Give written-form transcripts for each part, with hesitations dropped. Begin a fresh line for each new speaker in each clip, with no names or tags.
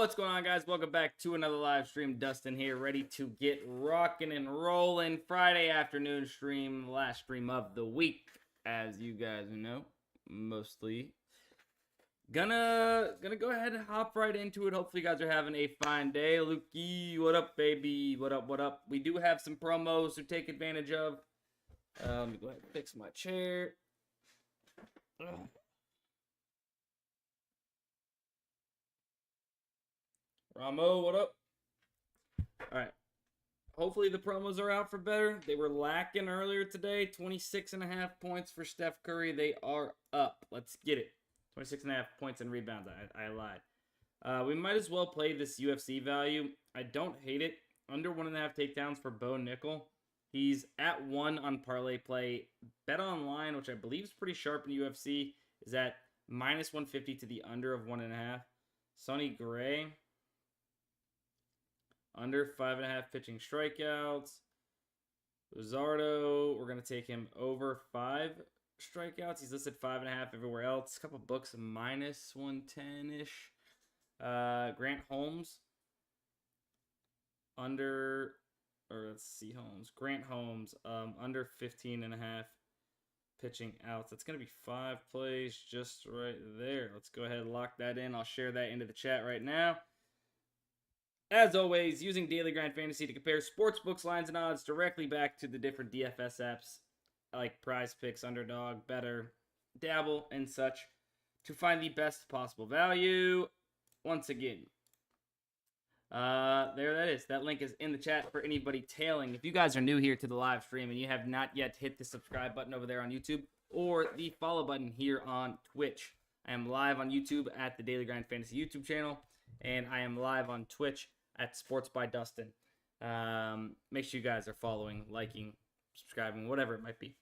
What's going on, guys? Welcome back to another live stream. Dustin here, ready to get rocking and rolling. Friday afternoon stream, last stream of the week, as you guys know, mostly. Gonna go ahead and hop right into it. Hopefully you guys are having a fine day. Lukey, what up, baby? What up, what up? We do have some promos to take advantage of. Let me go ahead and fix my chair. Ugh. Ramo, what up? All right. Hopefully the promos are out for better. They were lacking earlier today. 26.5 points for Steph Curry. They are up. Let's get it. 26.5 points and rebounds. I lied. We might as well play this UFC value. I don't hate it. Under 1.5 takedowns for Bo Nickel. He's at 1 on ParlayPlay. Bet Online, which I believe is pretty sharp in UFC, is at minus 150 to the under of 1.5. Sonny Gray. Under 5.5 pitching strikeouts. Luzardo, we're going to take him over 5 strikeouts. He's listed 5.5 everywhere else. A couple books minus 110-ish. Grant Holmes. Under, or let's see, Grant Holmes, under 15.5 pitching outs. That's going to be 5 plays just right there. Let's go ahead and lock that in. I'll share that into the chat right now. As always, using Daily Grind Fantasy to compare sportsbooks, lines, and odds directly back to the different DFS apps like PrizePicks, Underdog, Better, Dabble, and such to find the best possible value. Once again, there that is. That link is in the chat for anybody tailing. If you guys are new here to the live stream and you have not yet hit the subscribe button over there on YouTube or the follow button here on Twitch, I am live on YouTube at the Daily Grind Fantasy YouTube channel, and I am live on Twitch at Sports by Dustin. Make sure you guys are following, liking, subscribing, whatever it might be.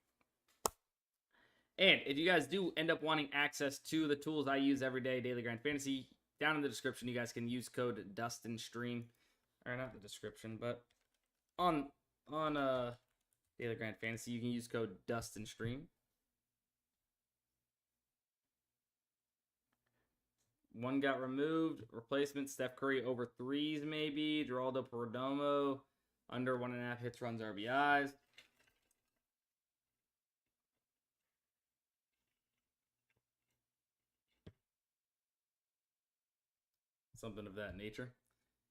And if you guys do end up wanting access to the tools I use every day, Daily Grind Fantasy, down in the description, you guys can use code DustinStream. Or not the description, but on Daily Grind Fantasy, you can use code DustinStream. One got removed. Replacement, Steph Curry over 3s maybe. Geraldo Perdomo under 1.5 hits, runs, RBIs. Something of that nature.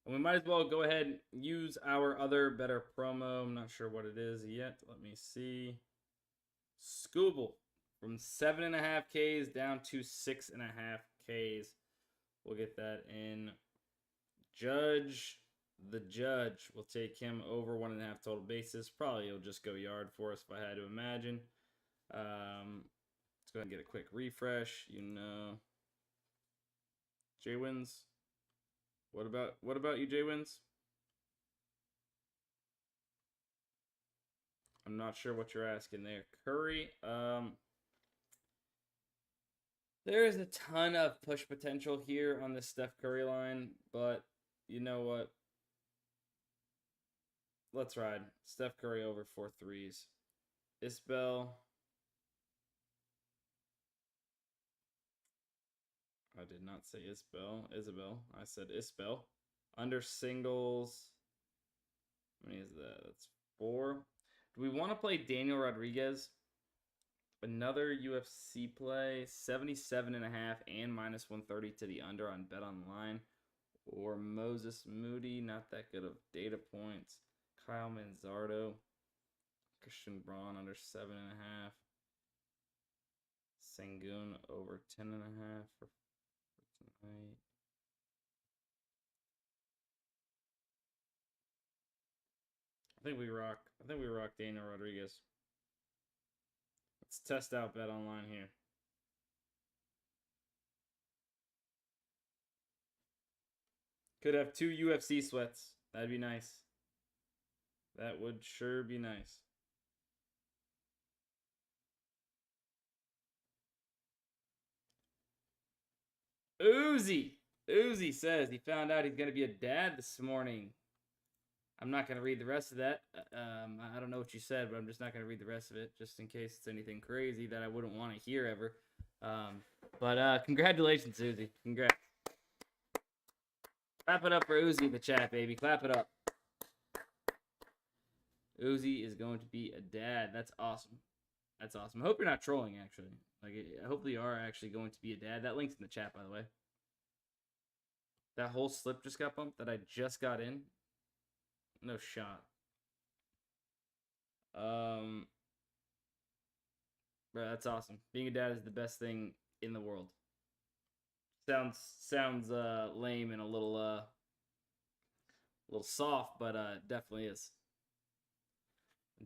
And we might as well go ahead and use our other better promo. I'm not sure what it is yet. Let me see. Scooble from 7.5 Ks down to 6.5 Ks. We'll get that in. Judge, the Judge. We'll take him over 1.5 total bases. Probably he'll just go yard for us if I had to imagine. Let's go ahead and get a quick refresh. You know. J-Wins. What about you, J-Wins? I'm not sure what you're asking there. Curry, there is a ton of push potential here on this Steph Curry line, but you know what? Let's ride. Steph Curry over 4 3s. Isbell. I did not say Isabel. I said Isbell. Under singles. How many is that? That's 4. Do we want to play Daniel Rodriguez? Another UFC play, 77.5 and minus 130 to the under on Bet Online. Or Moses Moody, not that good of data points. Kyle Manzardo. Christian Braun under 7.5. Sengun over 10.5 for tonight. I think we rock Daniel Rodriguez. Let's test out Bet Online here. Could have 2 UFC sweats. That'd be nice. That would sure be nice. Uzi says he found out he's going to be a dad this morning. I'm not going to read the rest of that. I don't know what you said, but I'm just not going to read the rest of it, just in case it's anything crazy that I wouldn't want to hear ever. But congratulations, Susie. Congrats. Clap it up for Uzi in the chat, baby. Clap it up. Uzi is going to be a dad. That's awesome. That's awesome. I hope you're not trolling, actually. Like, hopefully you are actually going to be a dad. That link's in the chat, by the way. That whole slip just got bumped that I just got in. No shot. Bro, that's awesome. Being a dad is the best thing in the world. Sounds lame and a little soft, but definitely is.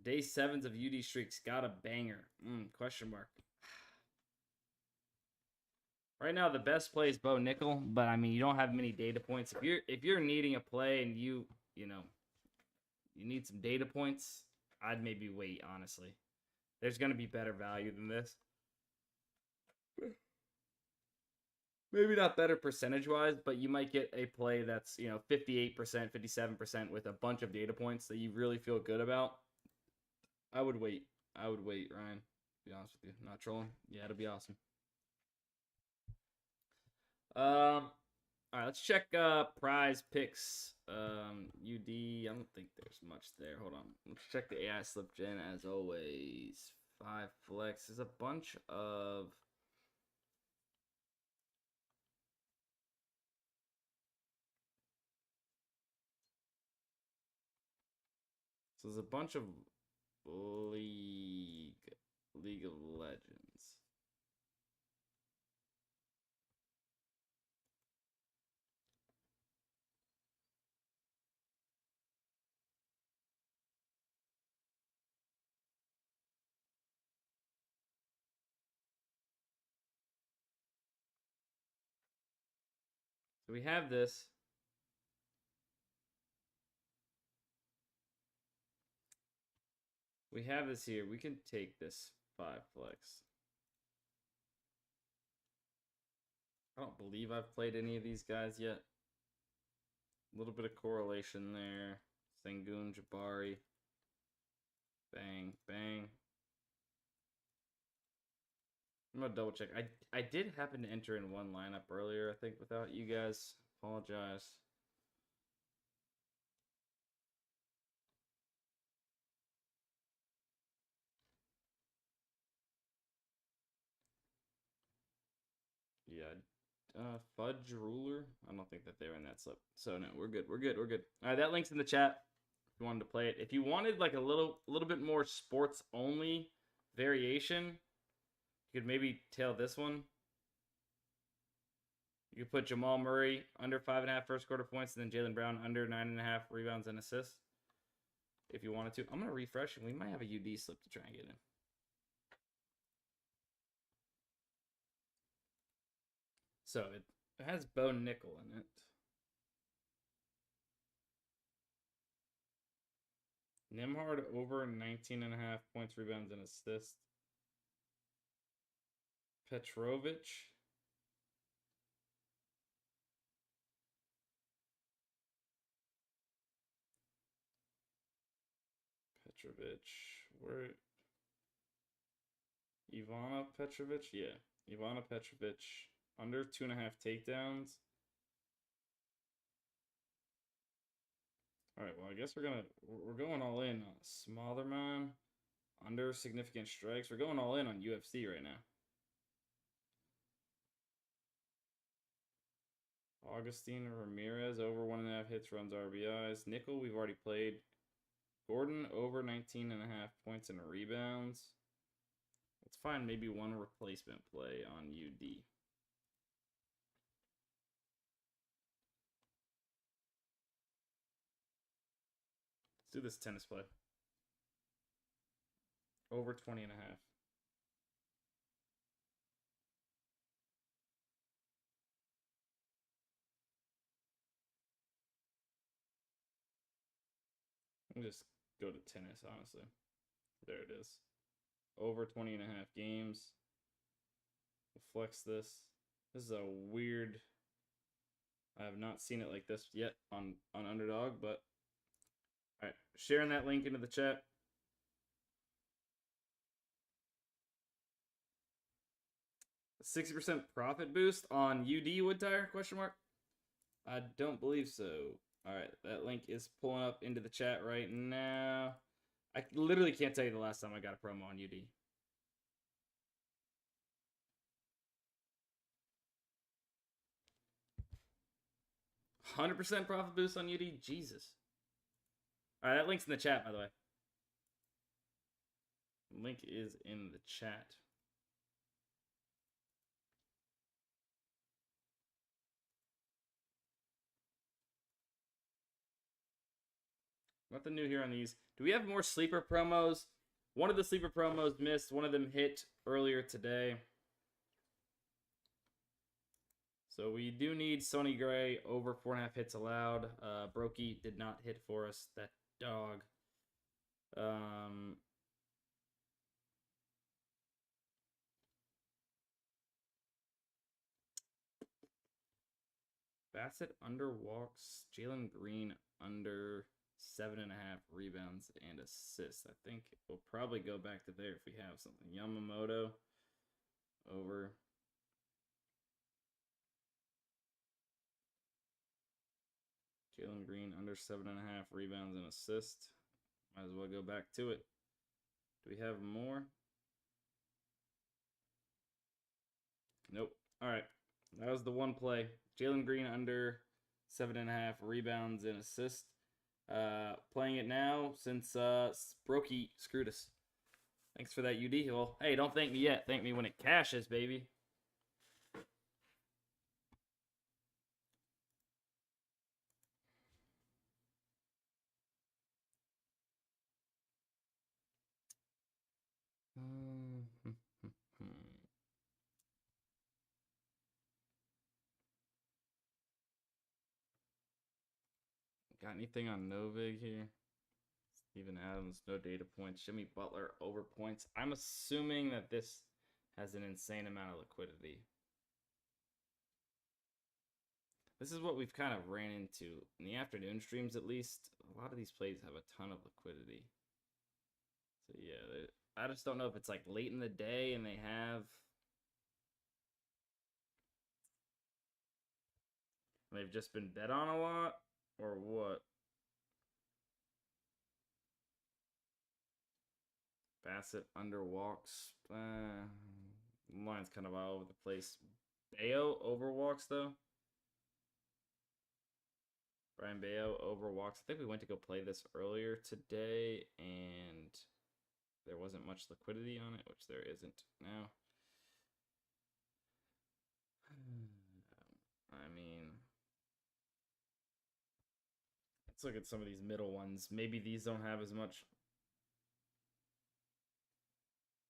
Day 7s of UD streaks got a banger. Question mark. Right now, the best play is Bo Nickel, but I mean, you don't have many data points. If you're needing a play and you need some data points, I'd maybe wait. Honestly, there's gonna be better value than this. Maybe not better percentage-wise, but you might get a play that's 58%, 57% with a bunch of data points that you really feel good about. I would wait. Ryan. To be honest with you, not trolling. Yeah, it'll be awesome. All right, let's check PrizePicks. UD. I don't think there's much there. Hold on. Let's check the AI slip gen as always. 5 flex. There's a bunch of. So there's a bunch of League of Legends. So we have this. We have this here. We can take this 5 flex. I don't believe I've played any of these guys yet. A little bit of correlation there. Sengun, Jabari. Bang, bang. I'm gonna double check. I did happen to enter in one lineup earlier, I think, without you guys. Apologize. Yeah. Fudge Ruler. I don't think that they were in that slip. So no, we're good. We're good. All right, that link's in the chat if you wanted to play it. If you wanted like a little bit more sports only variation, you could maybe tail this one. You could put Jamal Murray under 5.5 first quarter points, and then Jaylen Brown under 9.5 rebounds and assists. If you wanted to, I'm gonna refresh, and we might have a UD slip to try and get in. So it has Bo Nickel in it. Nembhard over 19.5 points, rebounds, and assists. Petrovic. Where? Ivana Petrovic? Yeah. Ivana Petrovic. Under 2.5 takedowns. Alright, well, I guess we're going all in on Smotherman. Under significant strikes. We're going all in on UFC right now. Augustine Ramirez over 1.5 hits, runs, RBIs. Nickel, we've already played. Gordon over 19.5 points and rebounds. Let's find maybe one replacement play on UD. Let's do this tennis play. Over 20.5. I'll just go to tennis, honestly. There it is. Over 20.5 games. We'll flex this. This is a weird. I have not seen it like this yet on Underdog, but all right, sharing that link into the chat. A 60% profit boost on UD wood tire? Question mark. I don't believe so. All right, that link is pulling up into the chat right now. I literally can't tell you the last time I got a promo on UD. 100% profit boost on UD? Jesus. All right, that link's in the chat, by the way. Link is in the chat. Nothing new here on these. Do we have more sleeper promos? One of the sleeper promos missed. One of them hit earlier today. So we do need Sonny Gray over 4.5 hits allowed. Brokey did not hit for us. That dog. Bassett under walks. Jalen Green under 7.5 rebounds and assists. I think we'll probably go back to there if we have something. Yamamoto over. Jalen Green under 7.5 rebounds and assists. Might as well go back to it. Do we have more? Nope. All right. That was the one play. Jalen Green under 7.5 rebounds and assists. Playing it now since Brokey screwed us. Thanks for that, UD. Well, hey, don't thank me yet. Thank me when it cashes, baby. Got anything on Novig here? Steven Adams, no data points. Jimmy Butler, over points. I'm assuming that this has an insane amount of liquidity. This is what we've kind of ran into in the afternoon streams, at least. A lot of these plays have a ton of liquidity. So yeah, I just don't know if it's like late in the day and they have... They've just been bet on a lot, or what? Bassett under walks. Line's kind of all over the place. Bayo over walks, though. Brian Bayo over walks. I think we went to go play this earlier today, and there wasn't much liquidity on it, which there isn't now. I mean, let's look at some of these middle ones. Maybe these don't have as much.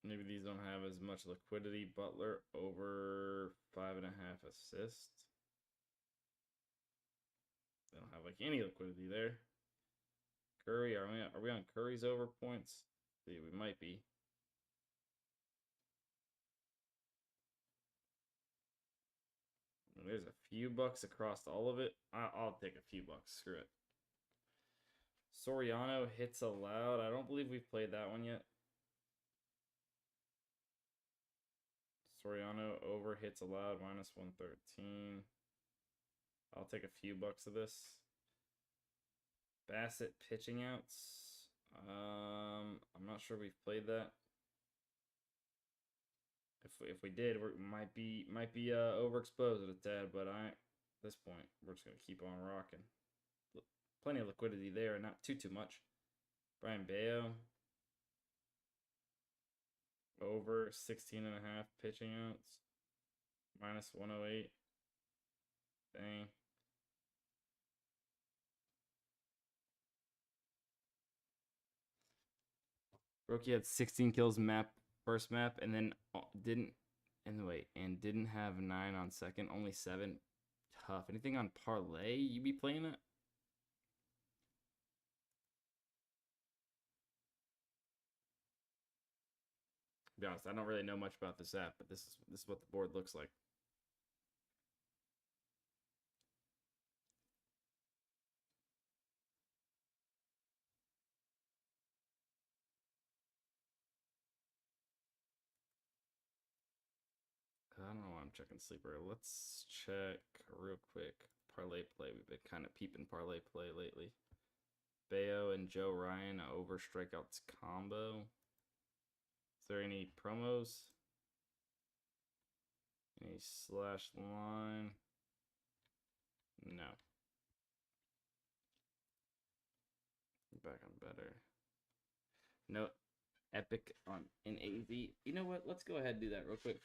Maybe these don't have as much liquidity. Butler over 5.5 assists. They don't have like any liquidity there. Curry, are we on Curry's over points? See, we might be. There's a few bucks across all of it. I'll take a few bucks. Screw it. Soriano hits allowed. I don't believe we've played that one yet. Soriano over hits allowed minus 113. I'll take a few bucks of this. Bassett pitching outs. I'm not sure we've played that. If we did, we might be overexposed a tad, but at this point we're just gonna keep on rocking. Plenty of liquidity there, not too much. Brian Bayo over 16.5 pitching outs. Minus 108. Dang. Brokey had 16 kills first map, and then didn't have 9 on second, only 7. Tough. Anything on parlay? You be playing that? To be honest, I don't really know much about this app, but this is what the board looks like. I don't know why I'm checking sleeper. Let's check real quick. ParlayPlay. We've been kind of peeping ParlayPlay lately. Bayo and Joe Ryan over strikeouts combo. Is there any promos? Any slash line? No. Back on better. No Epic on an AV. You know what? Let's go ahead and do that real quick.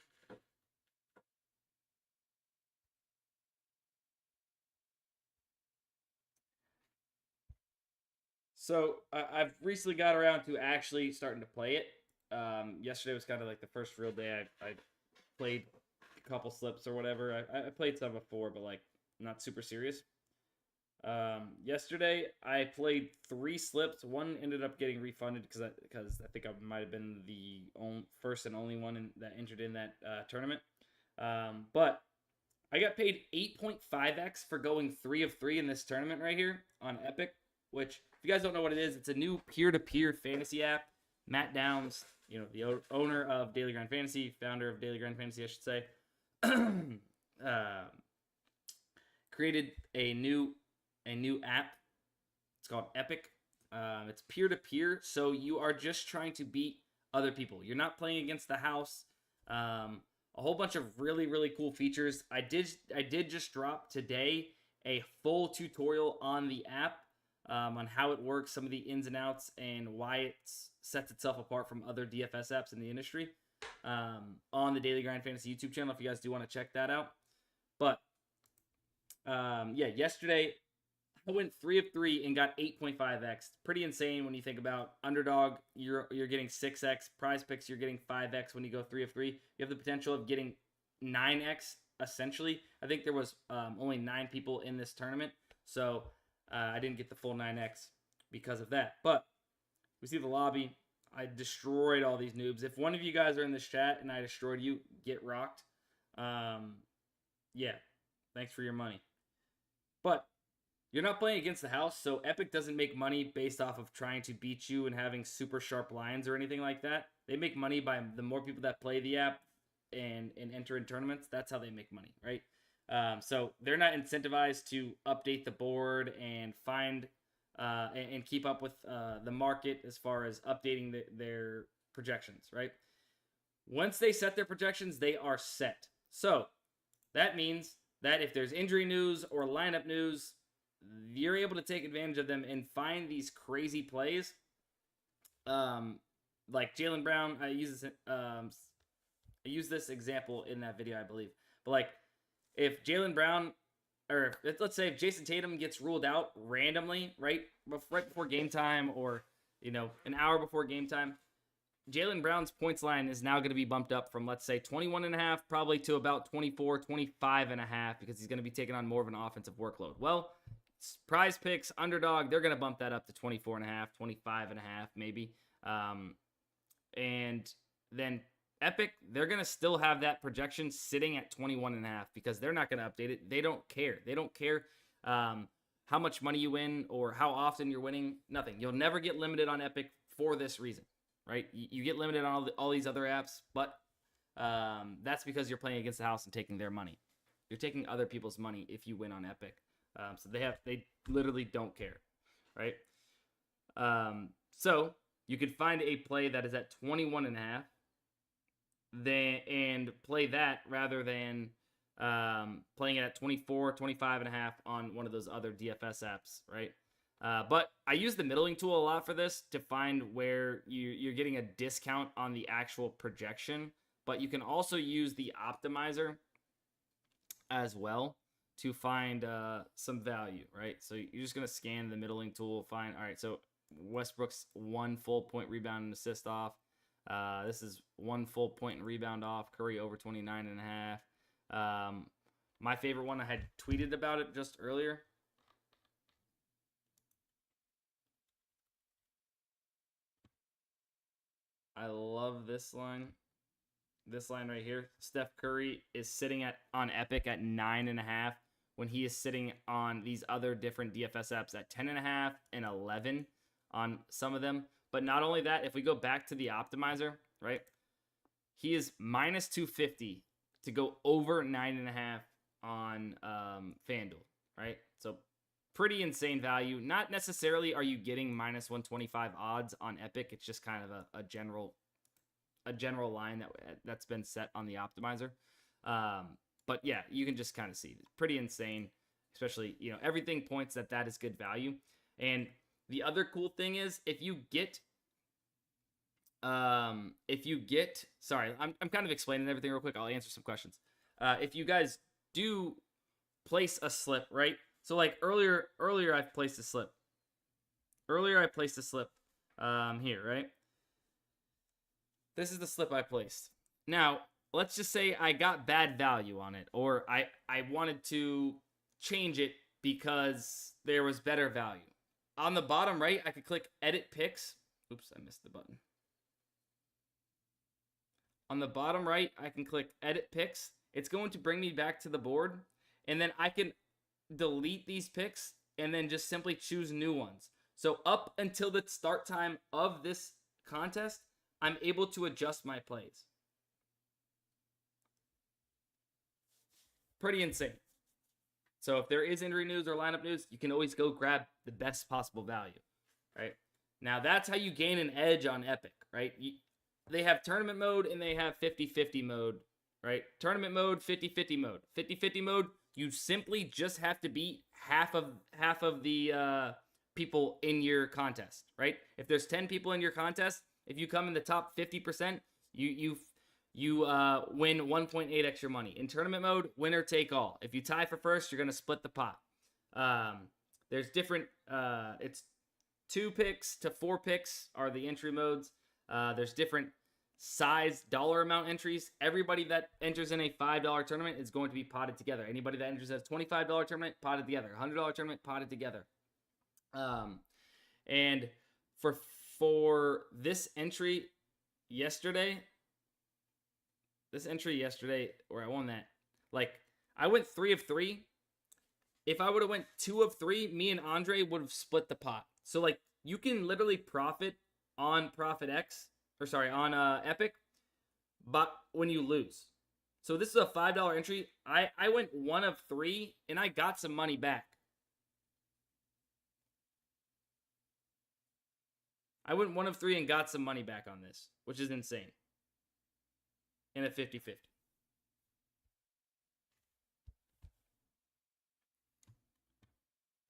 So I've recently got around to actually starting to play it. Yesterday was kind of like the first real day I played a couple slips or whatever. I played some before, but like not super serious. Yesterday I played 3 slips. One ended up getting refunded because I think I might have been the first and only one that entered in that tournament. But I got paid 8.5x for going 3 of 3 in this tournament right here on Epic. Which, if you guys don't know what it is, it's a new peer-to-peer fantasy app. Matt Downs, you know, the owner of Daily Grind Fantasy, founder of Daily Grind Fantasy, I should say, created a new app. It's called Epic. It's peer-to-peer, so you are just trying to beat other people. You're not playing against the house. A whole bunch of really, really cool features. I did just drop today a full tutorial on the app. On how it works, some of the ins and outs, and why it sets itself apart from other DFS apps in the industry on the Daily Grind Fantasy YouTube channel if you guys do want to check that out. But, yeah, yesterday I went 3 of 3 and got 8.5x. Pretty insane when you think about Underdog, you're getting 6x. PrizePicks, you're getting 5x when you go 3 of 3. You have the potential of getting 9x, essentially. I think there was only 9 people in this tournament, so... I didn't get the full 9x because of that. But we see the lobby. I destroyed all these noobs. If one of you guys are in this chat and I destroyed you, get rocked. Yeah, thanks for your money. But you're not playing against the house, so Epic doesn't make money based off of trying to beat you and having super sharp lines or anything like that. They make money by the more people that play the app and enter in tournaments. That's how they make money, right? So they're not incentivized to update the board and find and keep up with the market as far as updating their projections, right? Once they set their projections, they are set. So that means that if there's injury news or lineup news, you're able to take advantage of them and find these crazy plays. Like Jaylen Brown, I use this example in that video, I believe. But like, if Jaylen Brown, or let's say if Jason Tatum gets ruled out randomly, right before game time, or an hour before game time, Jaylen Brown's points line is now going to be bumped up from, let's say, 21.5 probably to about 24, 25.5 because he's going to be taking on more of an offensive workload. Well, PrizePicks, Underdog, they're going to bump that up to 24.5, 25.5 maybe. And then Epic, they're going to still have that projection sitting at 21.5 because they're not going to update it. They don't care. They don't care how much money you win or how often you're winning. Nothing. You'll never get limited on Epic for this reason, right? You get limited on all these other apps, but that's because you're playing against the house and taking their money. You're taking other people's money if you win on Epic. So they literally don't care, right? So you could find a play that is at 21.5 and play that rather than playing it at 24, 25.5 on one of those other DFS apps, right? But I use the middling tool a lot for this to find where you're getting a discount on the actual projection, but you can also use the optimizer as well to find some value, right? So you're just going to scan the middling tool, find, all right, so Westbrook's 1 full point rebound and assist off. This is 1 full point and rebound off. Curry over 29.5. My favorite one, I had tweeted about it just earlier. I love this line. This line right here. Steph Curry is sitting on Epic at 9.5 when he is sitting on these other different DFS apps at 10.5 and 11 on some of them. But not only that, if we go back to the optimizer, right, he is minus 250 to go over 9.5 on FanDuel. right? So pretty insane value. Not necessarily are you getting minus 125 odds on Epic. It's just kind of a general line that's been set on the optimizer. But yeah, you can just kind of see pretty insane, especially, everything points that is good value. And the other cool thing is if you get, sorry, I'm kind of explaining everything real quick. I'll answer some questions. If you guys do place a slip, right? So like earlier I've placed a slip. Here, right? This is the slip I placed. Now, let's just say I got bad value on it, or I wanted to change it because there was better value. On the bottom right, I could click Edit Picks. Oops, I missed the button. On the bottom right, I can click Edit Picks. It's going to bring me back to the board, and then I can delete these picks and then just simply choose new ones. So up until the start time of this contest, I'm able to adjust my plays. Pretty insane. So if there is injury news or lineup news, you can always go grab the best possible value, right? Now that's how you gain an edge on Epic, right? They have tournament mode and they have 50-50 mode, right? Tournament mode, 50-50 mode. 50-50 mode, you simply just have to beat half of the people in your contest, right? If there's 10 people in your contest, if you come in the top 50%, you win 1.8 extra money. In tournament mode, winner take all. If you tie for first, you're going to split the pot. There's different, it's 2 picks to 4 picks are the entry modes. There's different size dollar amount entries. Everybody that enters in a $5 tournament is going to be potted together. Anybody that enters a $25 tournament, potted together. $100 tournament, potted together. And for this entry yesterday, where I won that, like, I went 3 of 3. If I would have went 2 of 3, me and Andre would have split the pot. So, like, you can literally profit on Epic, but when you lose. So this is a $5 entry. I went 1 of 3, and I got some money back. I went 1 of 3 and got some money back on this, which is insane. In a 50-50.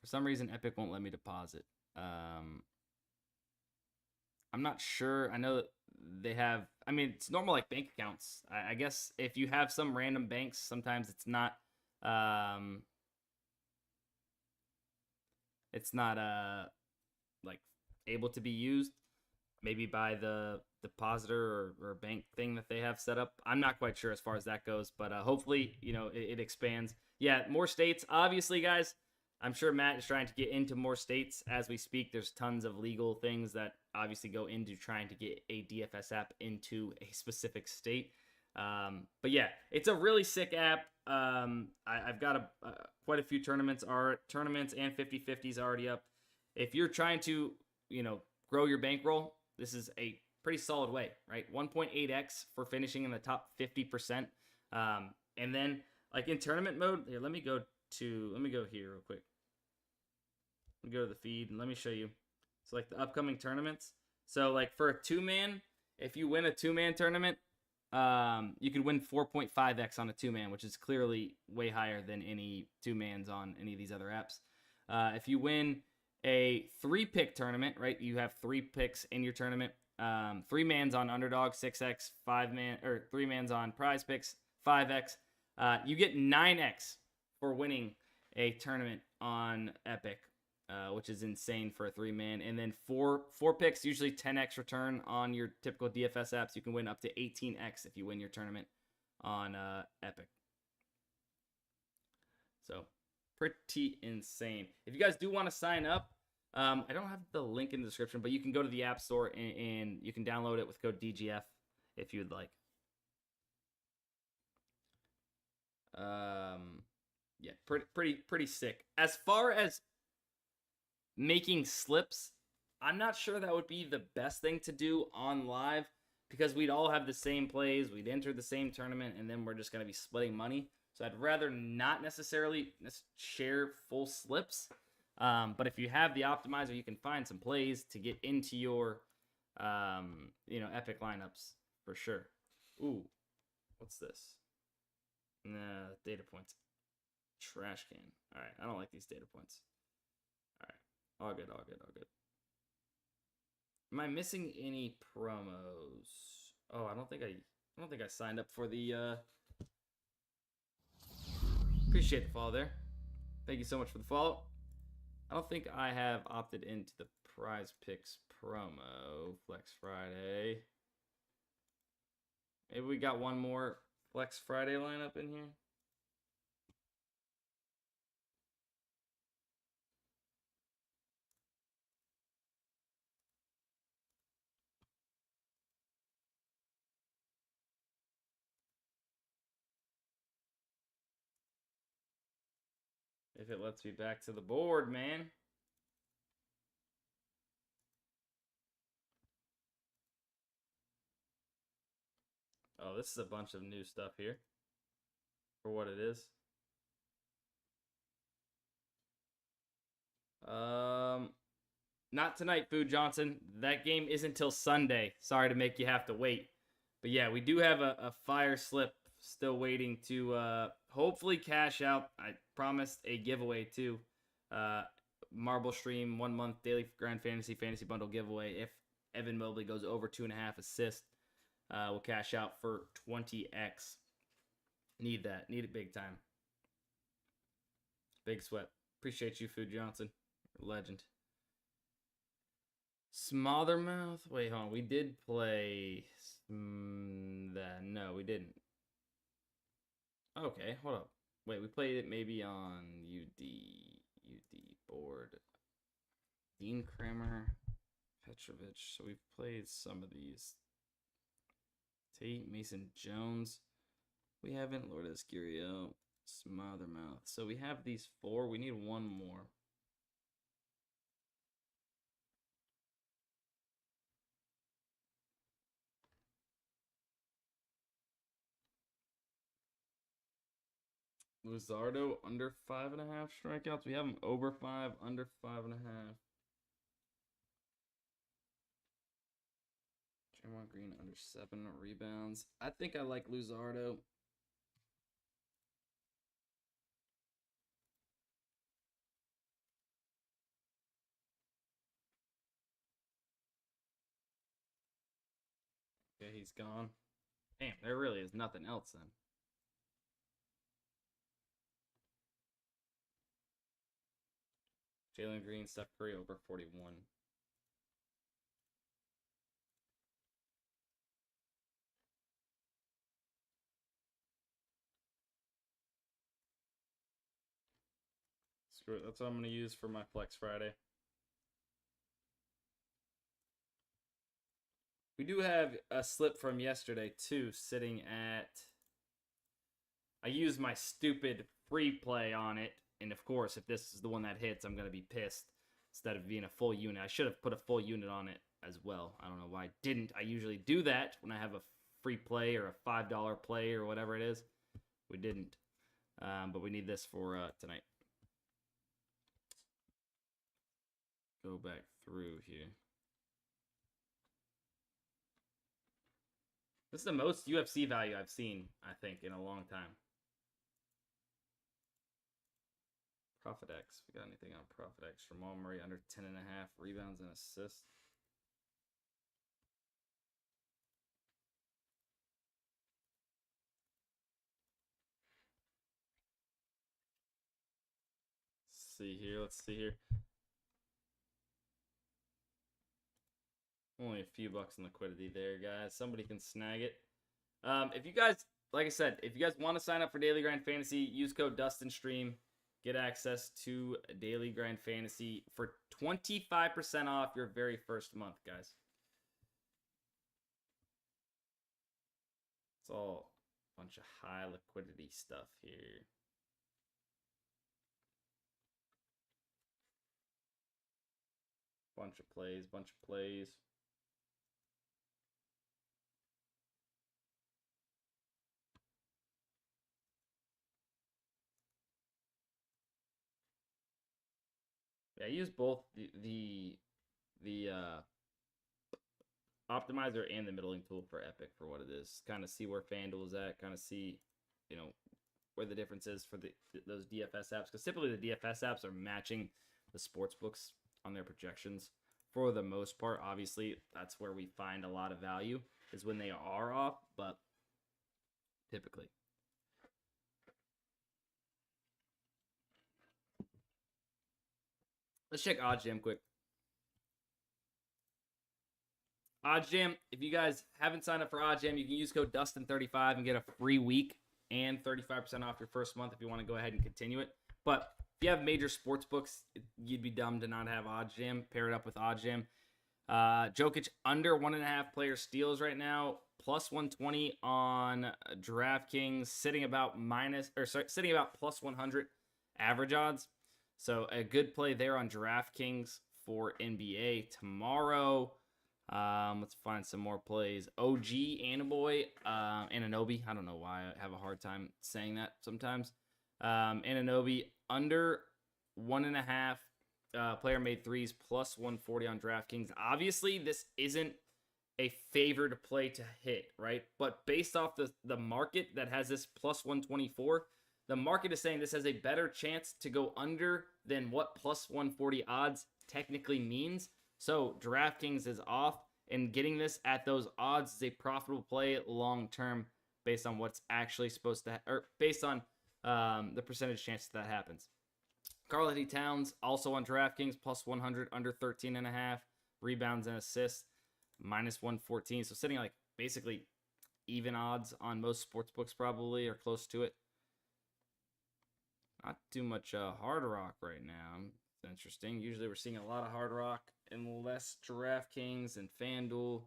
For some reason, Epic won't let me deposit. I'm not sure. I know that they have, I mean, it's normal like bank accounts. I guess if you have some random banks, sometimes it's not like able to be used, maybe by the depositor or bank thing that they have set up. I'm not quite sure as far as that goes, but hopefully, it expands. Yeah, more states. Obviously, guys, I'm sure Matt is trying to get into more states as we speak. There's tons of legal things that obviously go into trying to get a DFS app into a specific state. But yeah, it's a really sick app. I've got quite a few tournaments and 50-50s already up. If you're trying to, grow your bankroll, this is a pretty solid way, right? 1.8x for finishing in the top 50%. And then like in tournament mode, here, let me go here real quick. Let me go to the feed and let me show you. So like the upcoming tournaments. So like for a 2-man, if you win a 2-man tournament, you could win 4.5x on a 2-man, which is clearly way higher than any 2-mans on any of these other apps. If you win a 3-pick tournament, right? You have 3 picks in your tournament. 3-mans on Underdog, 6x, 5-man, or 3-mans on PrizePicks, 5x. You get 9x for winning a tournament on Epic, which is insane for a 3-man. And then 4 picks, usually 10x return on your typical DFS apps. You can win up to 18x if you win your tournament on Epic. So pretty insane. If you guys do want to sign up, I don't have the link in the description, but you can go to the App Store and you can download it with code DGF if you'd like. Yeah, pretty sick. As far as making slips, I'm not sure that would be the best thing to do on live. because we'd all have the same plays, we'd enter the same tournament, and then we're just going to be splitting money. So I'd rather not necessarily share full slips. But if you have the optimizer, you can find some plays to get into your, epic lineups for sure. Ooh, what's this? Nah, data points. Trash can. All right, I don't like these data points. All right, all good, all good, all good. Am I missing any promos? Oh, I don't think I signed up for the. Appreciate the follow there. Thank you so much for the follow. I don't think I have opted into the PrizePicks promo Flex Friday. Maybe we got one more Flex Friday lineup in here. If it lets me back to the board, man. Oh, this is a bunch of new stuff here. For what it is. Not tonight, Food Johnson. That game isn't till Sunday. Sorry to make you have to wait. But yeah, we do have a fire slip still waiting to hopefully cash out. I promised a giveaway too. Marble Stream 1 month daily grind fantasy bundle giveaway. If Evan Mobley goes over 2.5 assists, we'll cash out for 20x. Need that. Need it big time. Big sweat. Appreciate you, Food Johnson. Legend. Smothermouth. Wait, hold on. We did play that. No, we didn't. Okay, hold up. Wait, we played it maybe on UD board. Dean Kramer, Petrovich. So we've played some of these. Tate, Mason Jones. We haven't. Lord Escurio, Smothermouth. So we have these 4. We need one more. Luzardo under 5.5 strikeouts. We have him over 5, under 5.5. Draymond Green under 7 rebounds. I think I like Luzardo. Okay, he's gone. Damn, there really is nothing else then. Jalen Green, Steph Curry over 41. Screw it. That's what I'm going to use for my Flex Friday. We do have a slip from yesterday, too, sitting at... I used my stupid free play on it. And, of course, if this is the one that hits, I'm going to be pissed. Instead of being a full unit. I should have put a full unit on it as well. I don't know why I didn't. I usually do that when I have a free play or a $5 play or whatever it is. We didn't. But we need this for tonight. Go back through here. This is the most UFC value I've seen, I think, in a long time. Profit X. We got anything on Profit X? Jamal Murray under 10.5 rebounds and assists. Let's see here. Only a few bucks in liquidity there, guys. Somebody can snag it. If you guys, like I said, if you guys want to sign up for Daily Grind Fantasy, use code DUSTINSTREAM. Get access to Daily Grind Fantasy for 25% off your very first month, guys. It's all a bunch of high liquidity stuff here. Bunch of plays. Yeah, I use both the optimizer and the middling tool for Epic for what it is. Kind of see where FanDuel is at. Kind of see, you know, where the difference is for those DFS apps. Because typically the DFS apps are matching the sports books on their projections for the most part. Obviously, that's where we find a lot of value is when they are off. But typically. Let's check OddsJam quick. OddsJam, if you guys haven't signed up for OddsJam, you can use code DUSTIN35 and get a free week and 35% off your first month if you want to go ahead and continue it. But if you have major sports books, you'd be dumb to not have OddsJam. Pair it up with OddsJam. Jokic under 1.5 player steals right now, plus 120 on DraftKings, sitting about plus 100 average odds. So a good play there on DraftKings for NBA tomorrow. Let's find some more plays. OG Anaboy, Ananobi. I don't know why I have a hard time saying that sometimes. Ananobi under 1.5 player made threes plus 140 on DraftKings. Obviously, this isn't a favored play to hit, right? But based off the market that has this plus 124, the market is saying this has a better chance to go under than what plus 140 odds technically means. So DraftKings is off, and getting this at those odds is a profitable play long term based on what's actually supposed to, or based on the percentage chance that happens. Karl-Anthony Towns also on DraftKings plus 100 under 13.5 rebounds and assists minus 114. So sitting like basically even odds on most sports books probably, or close to it. Not too much Hard Rock right now. It's interesting. Usually we're seeing a lot of Hard Rock and less DraftKings and FanDuel.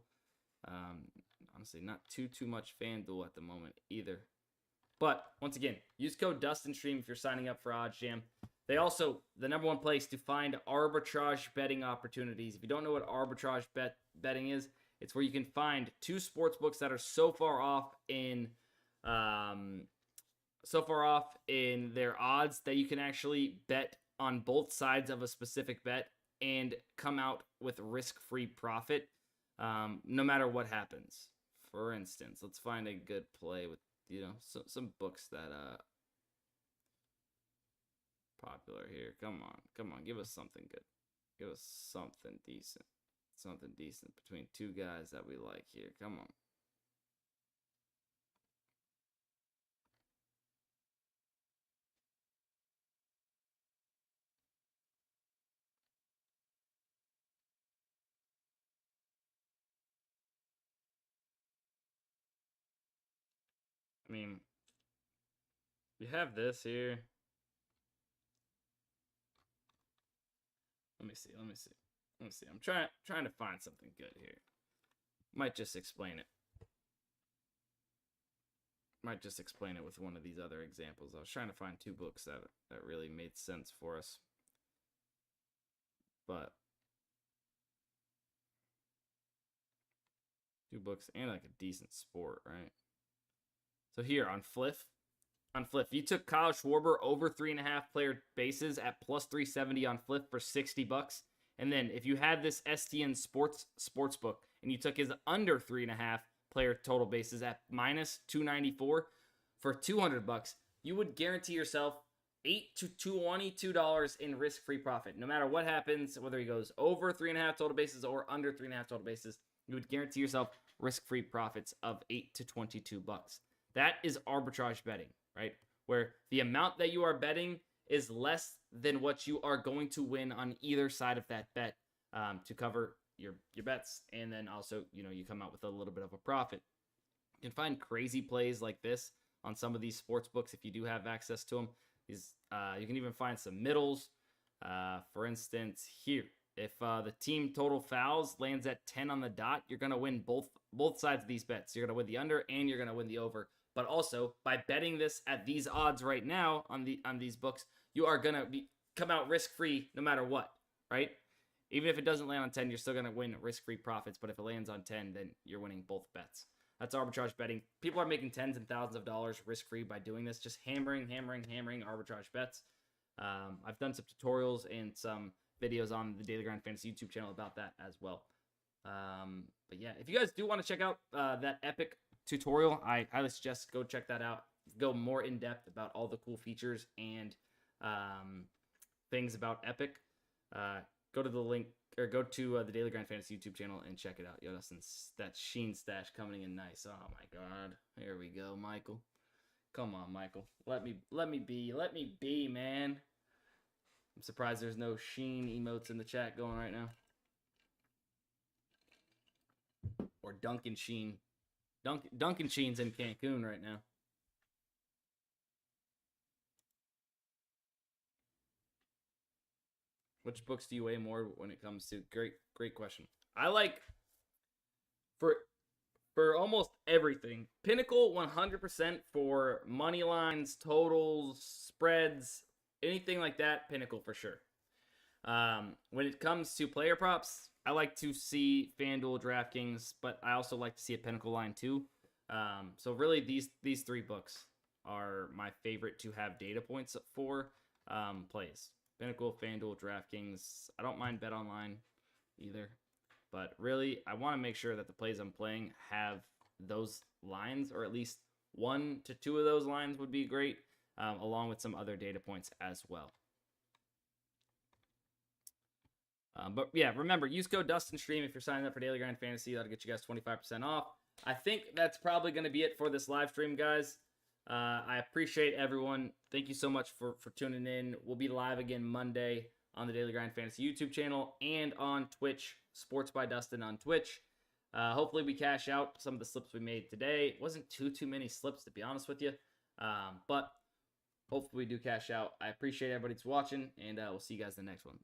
Honestly, not too much FanDuel at the moment either. But once again, use code DustinStream if you're signing up for OddsJam. They also, the number one place to find arbitrage betting opportunities. If you don't know what arbitrage betting is, it's where you can find two sports books that are so far off in their odds that you can actually bet on both sides of a specific bet and come out with risk-free profit, no matter what happens. For instance, let's find a good play with, some books that popular here. Come on, give us something good. Give us something decent. Something decent between two guys that we like here. Come on. I mean, you have this here. Let me see. I'm trying to find something good here. Might just explain it. With one of these other examples. I was trying to find two books that really made sense for us. But two books and like a decent sport, right? So here on Fliff, you took Kyle Schwarber over 3.5 player bases at plus 370 on Fliff for $60. And then if you had this STN Sportsbook and you took his under 3.5 player total bases at minus 294 for $200, you would guarantee yourself $8 to $22 in risk-free profit. No matter what happens, whether he goes over 3.5 total bases or under 3.5 total bases, you would guarantee yourself risk-free profits of $8 to $22. That is arbitrage betting, right? Where the amount that you are betting is less than what you are going to win on either side of that bet to cover your bets. And then also, you come out with a little bit of a profit. You can find crazy plays like this on some of these sports books if you do have access to them. You can even find some middles. For instance, here, if the team total fouls lands at 10 on the dot, you're going to win both sides of these bets. You're going to win the under and you're going to win the over. But also, by betting this at these odds right now on these books, you are going to come out risk-free no matter what, right? Even if it doesn't land on 10, you're still going to win risk-free profits. But if it lands on 10, then you're winning both bets. That's arbitrage betting. People are making tens and thousands of dollars risk-free by doing this, just hammering arbitrage bets. I've done some tutorials and some videos on the Daily Grind Fantasy YouTube channel about that as well. But yeah, if you guys do want to check out that Epic tutorial, I highly suggest go check that out. Go more in depth about all the cool features and things about Epic. Go to the link or go to the Daily Grind Fantasy YouTube channel and check it out. Yo, that Sheen stash coming in nice. Oh my God, here we go, Michael. Come on, Michael. Let me be, man. I'm surprised there's no Sheen emotes in the chat going right now. Or Duncan Sheen. Duncan Sheen's in Cancun right now. Which books do you weigh more when it comes to? Great question. I like for almost everything. Pinnacle 100% for money lines, totals, spreads, anything like that. Pinnacle for sure. When it comes to player props, I like to see FanDuel, DraftKings, but I also like to see a Pinnacle line too. So really, these 3 books are my favorite to have data points for plays. Pinnacle, FanDuel, DraftKings. I don't mind BetOnline either. But really, I want to make sure that the plays I'm playing have those lines, or at least 1 to 2 of those lines would be great, along with some other data points as well. But yeah, remember, use code DUSTINSTREAM if you're signing up for Daily Grind Fantasy. That'll get you guys 25% off. I think that's probably going to be it for this live stream, guys. I appreciate everyone. Thank you so much for tuning in. We'll be live again Monday on the Daily Grind Fantasy YouTube channel and on Twitch, Sports by Dustin on Twitch. Hopefully we cash out some of the slips we made today. It wasn't too many slips, to be honest with you. But hopefully we do cash out. I appreciate everybody that's watching, and we'll see you guys in the next one.